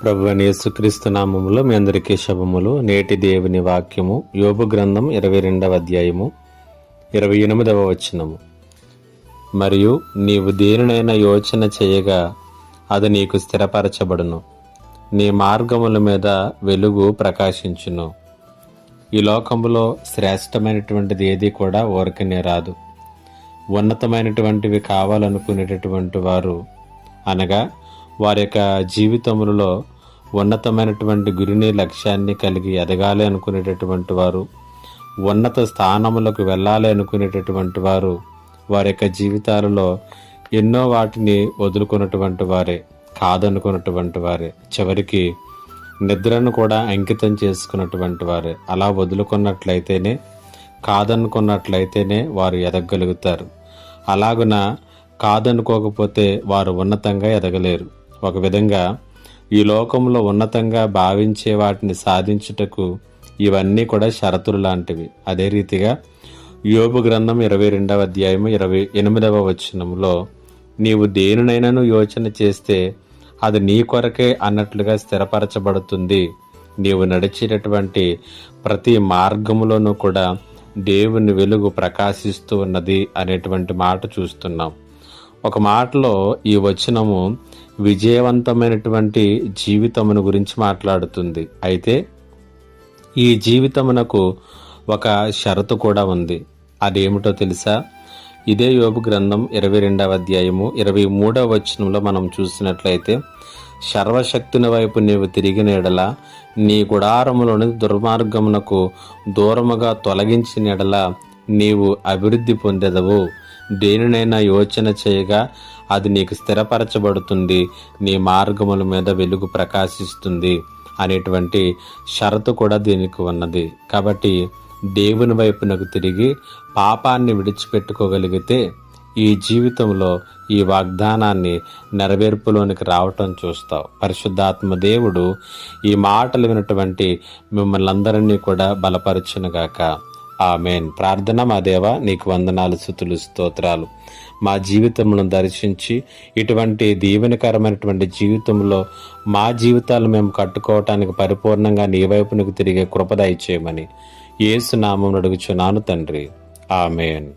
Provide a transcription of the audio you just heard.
ప్రభువైన యేసుక్రీస్తు నామములో మీ అందరికీ శుభములు. నేటి దేవుని వాక్యము యోబు గ్రంథం 22వ అధ్యాయము 28వ వచనము. మరియు నీవు దేనినైనా యోచన చేయగా అది నీకు స్థిరపరచబడును, నీ మార్గముల మీద వెలుగు ప్రకాశించును. ఈ లోకములో శ్రేష్టమైనటువంటిది ఏది కూడా ఊరకనే రాదు. ఉన్నతమైనటువంటివి కావాలనుకునేటటువంటి వారు, అనగా వారి యొక్క జీవితములలో ఉన్నతమైనటువంటి గురిని, లక్ష్యాన్ని కలిగి ఎదగాలి అనుకునేటటువంటి వారు, ఉన్నత స్థానములకు వెళ్ళాలి అనుకునేటటువంటి వారు వారి యొక్క జీవితాలలో ఎన్నో వాటిని వదులుకున్నటువంటి వారే, కాదనుకున్నటువంటి వారే, చివరికి నిద్రను కూడా అంకితం చేసుకున్నటువంటి వారే. అలా వదులుకున్నట్లయితేనే, కాదనుకున్నట్లయితేనే వారు ఎదగలుగుతారు. అలాగున కాదనుకోకపోతే వారు ఉన్నతంగా ఎదగలేరు. ఒక విధంగా ఈ లోకంలో ఉన్నతంగా భావించే వాటిని సాధించుటకు ఇవన్నీ కూడా షరతులు లాంటివి. అదే రీతిగా యోబు గ్రంథం 22వ అధ్యాయము 28వ వచనంలో నీవు దేనినైనాను యోచన చేస్తే అది నీ కొరకే అన్నట్లుగా స్థిరపరచబడుతుంది. నీవు నడిచేటటువంటి ప్రతి మార్గములోనూ కూడా దేవుని వెలుగు ప్రకాశిస్తూ ఉన్నది అనేటువంటి మాట చూస్తున్నాం. ఒక మాటలో ఈ వచనము విజయవంతమైనటువంటి జీవితమును గురించి మాట్లాడుతుంది. అయితే ఈ జీవితమునకు ఒక షరతు కూడా ఉంది. అదేమిటో తెలుసా? ఇదే యోబు గ్రంథం 22వ అధ్యాయము 23వ వచనంలో మనం చూసినట్లయితే, సర్వశక్తుని వైపు నీవు తిరిగిన ఎడల, నీ గుడారములోని దుర్మార్గమునకు దూరముగా తొలగించిన ఎడల నీవు అభివృద్ధి పొందెదవు. దేనినైనా యోచన చేయగా అది నీకు స్థిరపరచబడుతుంది, నీ మార్గముల మీద వెలుగు ప్రకాశిస్తుంది అనేటువంటి షరతు కూడా దీనికి ఉన్నది. కాబట్టి దేవుని వైపునకు తిరిగి పాపాన్ని విడిచిపెట్టుకోగలిగితే ఈ జీవితంలో ఈ వాగ్దానాన్ని నెరవేర్పులోనికి రావటం చూస్తావు. పరిశుద్ధాత్మ దేవుడు ఈ మాటలు వినటువంటి మిమ్మల్ని అందరినీ కూడా బలపరచునుగాక. ఆమేన్. ప్రార్థన. మా దేవా, నీకు వందనాలు, స్తుతులు, స్తోత్రాలు. మా జీవితంలో దర్శించి ఇటువంటి దీవెనకరమైనటువంటి జీవితంలో మా జీవితాలు మేము కట్టుకోవటానికి పరిపూర్ణంగా నీ వైపునకు తిరిగే కృప దయచేయమని యేసు నామమున అడుగుచున్నాను తండ్రి. ఆమేన్.